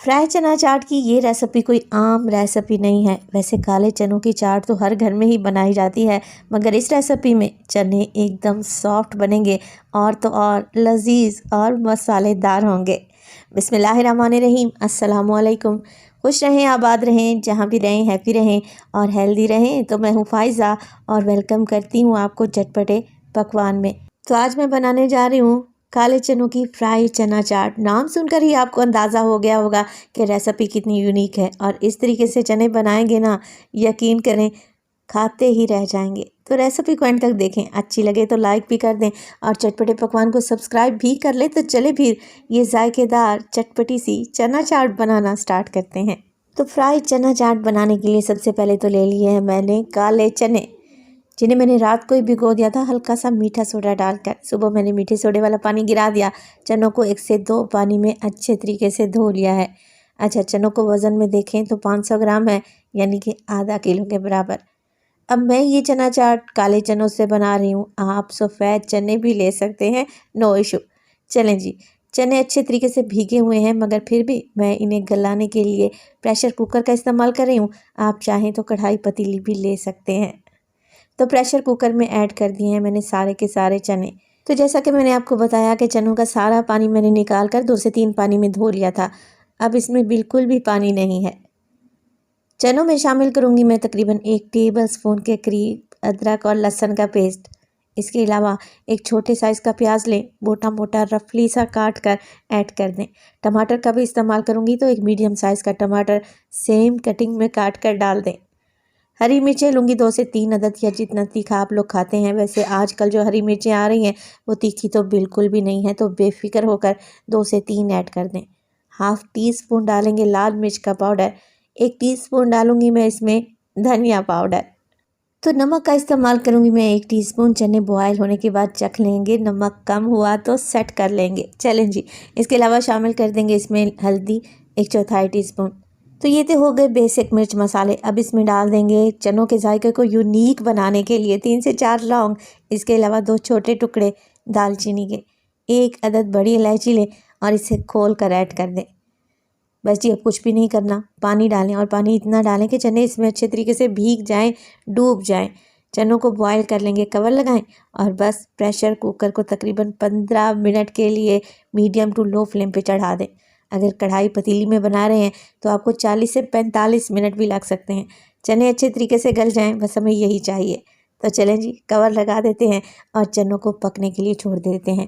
Fry चना चाट की ये रेसिपी कोई आम रेसिपी नहीं है। वैसे काले चनों की चाट तो हर घर में ही बनाई जाती है, मगर इस रेसिपी में चने एकदम सॉफ्ट बनेंगे और तो और लजीज और मसालेदार होंगे। बिस्मिल्लाहिर्रहमानिर्रहीम, अस्सलामुअलैकुम। खुश रहें, आबाद रहें, जहाँ भी रहें हैप्पी रहें और हेल्दी रहें। तो मैं हूँ फ़ाइज़ा और वेलकम करती हूँ आपको चटपटे पकवान में। तो आज मैं बनाने जा रही हूँ काले चनों की फ्राई चना चाट। नाम सुनकर ही आपको अंदाज़ा हो गया होगा कि रेसिपी कितनी यूनिक है, और इस तरीके से चने बनाएंगे ना, यकीन करें खाते ही रह जाएंगे। तो रेसिपी को एंड तक देखें, अच्छी लगे तो लाइक भी कर दें और चटपटे पकवान को सब्सक्राइब भी कर लें। तो चले फिर ये जायकेदार चटपटी सी चना चाट बनाना स्टार्ट करते हैं। तो फ्राई चना चाट बनाने के लिए सबसे पहले तो ले लिए हैं मैंने काले चने, जिन्हें मैंने रात को ही भिगो दिया था हल्का सा मीठा सोडा डालकर। सुबह मैंने मीठे सोडे वाला पानी गिरा दिया। चनों को 1 से 2 पानी में अच्छे तरीके से धो लिया है। अच्छा, चनों को वज़न में देखें तो 500 ग्राम है, यानी कि आधा किलो के बराबर। अब मैं ये चना चाट काले चनों से बना रही हूँ। आप सफ़ेद चने भी ले सकते हैं, नो इशू। चलें जी, चने अच्छे तरीके से भीगे हुए हैं, मगर फिर भी मैं इन्हें गलाने के लिए प्रेशर कुकर का इस्तेमाल कर रही हूँ। आप चाहें तो कढ़ाई पतीली भी ले सकते हैं। तो प्रेशर कुकर में ऐड कर दिए हैं मैंने सारे के सारे चने। तो जैसा कि मैंने आपको बताया कि चनों का सारा पानी मैंने निकाल कर 2 से 3 पानी में धो लिया था। अब इसमें बिल्कुल भी पानी नहीं है। चनों में शामिल करूंगी मैं तकरीबन 1 टेबलस्पून के करीब अदरक और लहसुन का पेस्ट। इसके अलावा एक छोटे साइज़ का प्याज लें, मोटा मोटा रफली सा काट कर ऐड कर दें। टमाटर का भी इस्तेमाल करूंगी तो एक मीडियम साइज़ का टमाटर सेम कटिंग में काट कर डाल दें। हरी मिर्चें लूँगी 2 से 3 अदद, या जितना तीखा आप लोग खाते हैं। वैसे आजकल जो हरी मिर्चें आ रही हैं वो तीखी तो बिल्कुल भी नहीं है, तो बेफिक्र होकर 2 से 3 ऐड कर दें। हाफ़ टी स्पून डालेंगे लाल मिर्च का पाउडर। 1 टीस्पून डालूँगी मैं इसमें धनिया पाउडर। तो नमक का इस्तेमाल करूँगी मैं 1 टीस्पून। चने बॉयल होने के बाद चख लेंगे, नमक कम हुआ तो सेट कर लेंगे। चलें जी, इसके अलावा शामिल कर देंगे इसमें हल्दी 1/4 टीस्पून। तो ये तो हो गए बेसिक मिर्च मसाले। अब इसमें डाल देंगे चनों के जायके को यूनिक बनाने के लिए 3 से 4 लौंग, इसके अलावा 2 छोटे टुकड़े दालचीनी के, 1 अदद बड़ी इलायची लें और इसे खोल कर ऐड कर दें। बस जी, अब कुछ भी नहीं करना, पानी डालें और पानी इतना डालें कि चने इसमें अच्छे तरीके से भीग जाएं, डूब जाएं। चनों को बॉयल कर लेंगे, कवर लगाएं और बस प्रेशर कुकर को तकरीबन 15 मिनट के लिए मीडियम टू लो फ्लेम पे चढ़ा दें। अगर कढ़ाई पतीली में बना रहे हैं तो आपको 40 से 45 मिनट भी लग सकते हैं। चने अच्छे तरीके से गल जाएं, बस हमें यही चाहिए। तो चलें जी, कवर लगा देते हैं और चनों को पकने के लिए छोड़ देते हैं।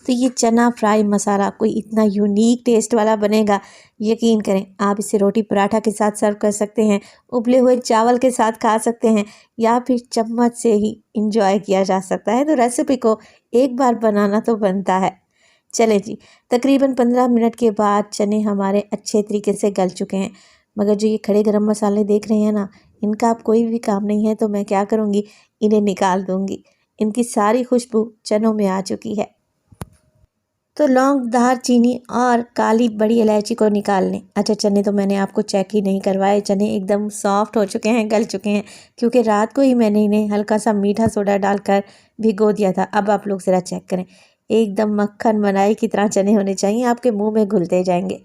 तो ये चना फ्राई मसाला कोई इतना यूनिक टेस्ट वाला बनेगा, यकीन करें। आप इसे रोटी पराठा के साथ सर्व कर सकते हैं, उबले हुए चावल के साथ खा सकते हैं, या फिर चम्मच से ही इंजॉय किया जा सकता है। तो रेसिपी को एक बार बनाना तो बनता है। चलें जी, तकरीबन 15 मिनट के बाद चने हमारे अच्छे तरीके से गल चुके हैं, मगर जो ये खड़े गरम मसाले देख रहे हैं ना, इनका अब कोई भी काम नहीं है। तो मैं क्या करूँगी, इन्हें निकाल दूँगी। इनकी सारी खुशबू चनों में आ चुकी है। तो लौंग, दालचीनी और काली बड़ी इलायची को निकाल लें। अच्छा, चने तो मैंने आपको चेक ही नहीं करवाए। चने एकदम सॉफ्ट हो चुके हैं, गल चुके हैं, क्योंकि रात को ही मैंने इन्हें हल्का सा मीठा सोडा डालकर भिगो दिया था। अब आप लोग ज़रा चेक करें, एकदम मक्खन मलाई की तरह चने होने चाहिए, आपके मुंह में घुलते जाएंगे।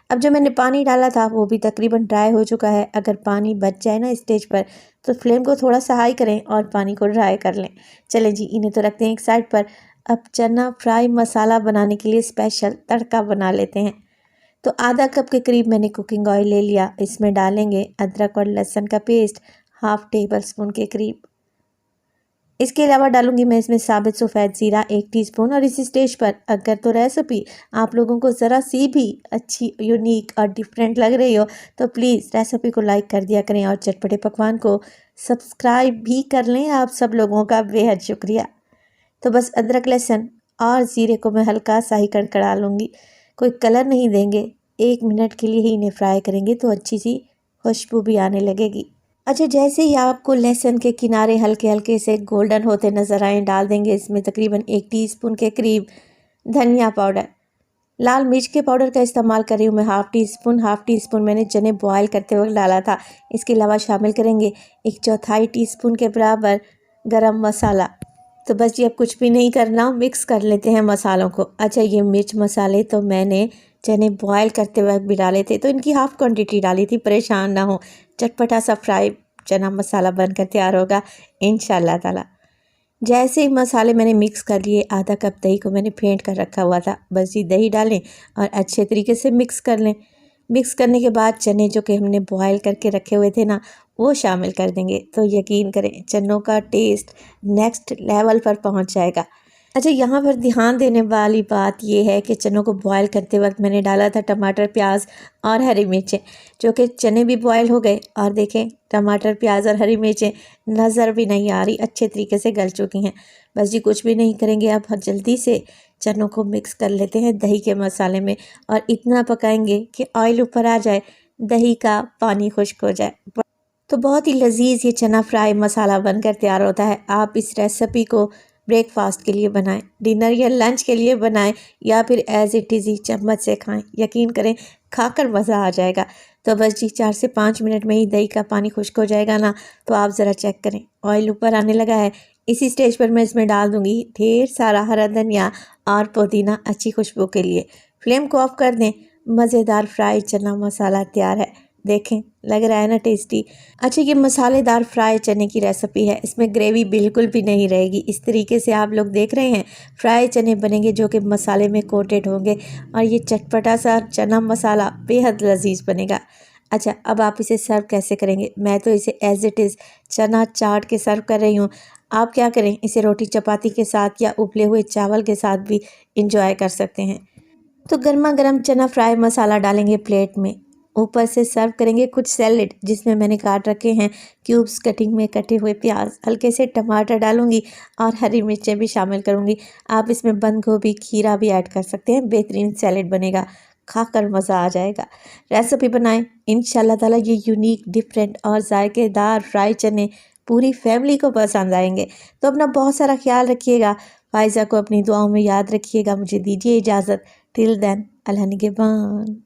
अब जो मैंने पानी डाला था वो भी तकरीबन ड्राई हो चुका है। अगर पानी बच जाए ना स्टेज पर, तो फ्लेम को थोड़ा सा हाई करें और पानी को ड्राई कर लें। चलें जी, इन्हें तो रखते हैं एक साइड पर। अब चना फ्राई मसाला बनाने के लिए स्पेशल तड़का बना लेते हैं। तो आधा कप के करीब मैंने कुकिंग ऑयल ले लिया। इसमें डालेंगे अदरक और लहसुन का पेस्ट, हाफ़ टेबलस्पून के करीब। इसके अलावा डालूंगी मैं इसमें साबित सफ़ेद ज़ीरा 1 टीस्पून। और इसी स्टेज पर अगर तो रेसिपी आप लोगों को ज़रा सी भी अच्छी, यूनिक और डिफरेंट लग रही हो तो प्लीज़ रेसिपी को लाइक कर दिया करें और चटपटे पकवान को सब्सक्राइब भी कर लें। आप सब लोगों का बेहद शुक्रिया। तो बस अदरक, लहसुन और ज़ीरे को मैं हल्का सा ही कड़कड़ा लूँगी, कोई कलर नहीं देंगे। 1 मिनट के लिए ही इन्हें फ्राई करेंगे तो अच्छी सी खुशबू भी आने लगेगी। अच्छा, जैसे ही आपको लहसुन के किनारे हल्के हल्के से गोल्डन होते नज़र आएँ, डाल देंगे इसमें तकरीबन 1 टीस्पून के करीब धनिया पाउडर। लाल मिर्च के पाउडर का इस्तेमाल कर रही हूँ मैं, हाफ़ टी स्पून मैंने चने बॉयल करते वक्त डाला था। इसके अलावा शामिल करेंगे 1/4 टीस्पून के बराबर गरम मसाला। तो बस ये अब कुछ भी नहीं करना, मिक्स कर लेते हैं मसालों को। अच्छा, ये मिर्च मसाले तो मैंने चने बॉयल करते वक्त भी डाले थे, तो इनकी हाफ़ क्वांटिटी डाली थी। परेशान ना हो, चटपटा सा फ्राई चना मसाला बनकर तैयार होगा इंशाल्लाह ताला। जैसे ही मसाले मैंने मिक्स कर लिए, आधा कप दही को मैंने फेंट कर रखा हुआ था, बस ये दही डालें और अच्छे तरीके से मिक्स कर लें। मिक्स करने के बाद चने जो कि हमने बॉयल करके रखे हुए थे ना, वो शामिल कर देंगे, तो यकीन करें चनों का टेस्ट नेक्स्ट लेवल पर पहुंच जाएगा। अच्छा, यहाँ पर ध्यान देने वाली बात ये है कि चनों को बॉयल करते वक्त मैंने डाला था टमाटर, प्याज और हरी मिर्चें, जो कि चने भी बॉयल हो गए और देखें टमाटर, प्याज और हरी मिर्चें नज़र भी नहीं आ रही, अच्छे तरीके से गल चुकी हैं। बस जी कुछ भी नहीं करेंगे, अब जल्दी से चनों को मिक्स कर लेते हैं दही के मसाले में और इतना पकाएंगे कि ऑयल ऊपर आ जाए, दही का पानी खुश्क हो जाए। तो बहुत ही लजीज ये चना फ्राई मसाला बनकर तैयार होता है। आप इस रेसिपी को ब्रेकफास्ट के लिए बनाएं, डिनर या लंच के लिए बनाएं, या फिर एज इट इज़ ही चम्मच से खाएं। यकीन करें खाकर मज़ा आ जाएगा। तो बस जी 4 से 5 मिनट में ही दही का पानी खुश्क हो जाएगा ना, तो आप ज़रा चेक करें, ऑयल ऊपर आने लगा है। इसी स्टेज पर मैं इसमें डाल दूँगी ढेर सारा हरा धनिया और पुदीना अच्छी खुशबू के लिए। फ्लेम को ऑफ कर दें, मज़ेदार फ्राई चना मसाला तैयार है। देखें, लग रहा है ना टेस्टी। अच्छा, ये मसालेदार फ्राई चने की रेसिपी है, इसमें ग्रेवी बिल्कुल भी नहीं रहेगी। इस तरीके से आप लोग देख रहे हैं फ्राई चने बनेंगे जो कि मसाले में कोटेड होंगे और ये चटपटा सा चना मसाला बेहद लजीज बनेगा। अच्छा, अब आप इसे सर्व कैसे करेंगे? मैं तो इसे एज इट इज़ चना चाट के सर्व कर रही हूँ। आप क्या करें, इसे रोटी चपाती के साथ या उबले हुए चावल के साथ भी इंजॉय कर सकते हैं। तो गर्मा गर्म चना फ्राई मसाला डालेंगे प्लेट में, ऊपर से सर्व करेंगे कुछ सैलेड जिसमें मैंने काट रखे हैं क्यूब्स कटिंग में कटे हुए प्याज, हल्के से टमाटर डालूंगी और हरी मिर्चें भी शामिल करूंगी। आप इसमें बंद गोभी, खीरा भी ऐड कर सकते हैं, बेहतरीन सैलेड बनेगा, खाकर मज़ा आ जाएगा। रेसिपी बनाएं, इंशाल्लाह ताला ये यूनिक, डिफरेंट और जायकेदार फ्राई चने पूरी फैमिली को पसंद आएंगे। तो अपना बहुत सारा ख्याल रखिएगा, फायज़ा को अपनी दुआओं में याद रखिएगा। मुझे दीजिए इजाज़त, टिल देन, अल्लाह निगहबान।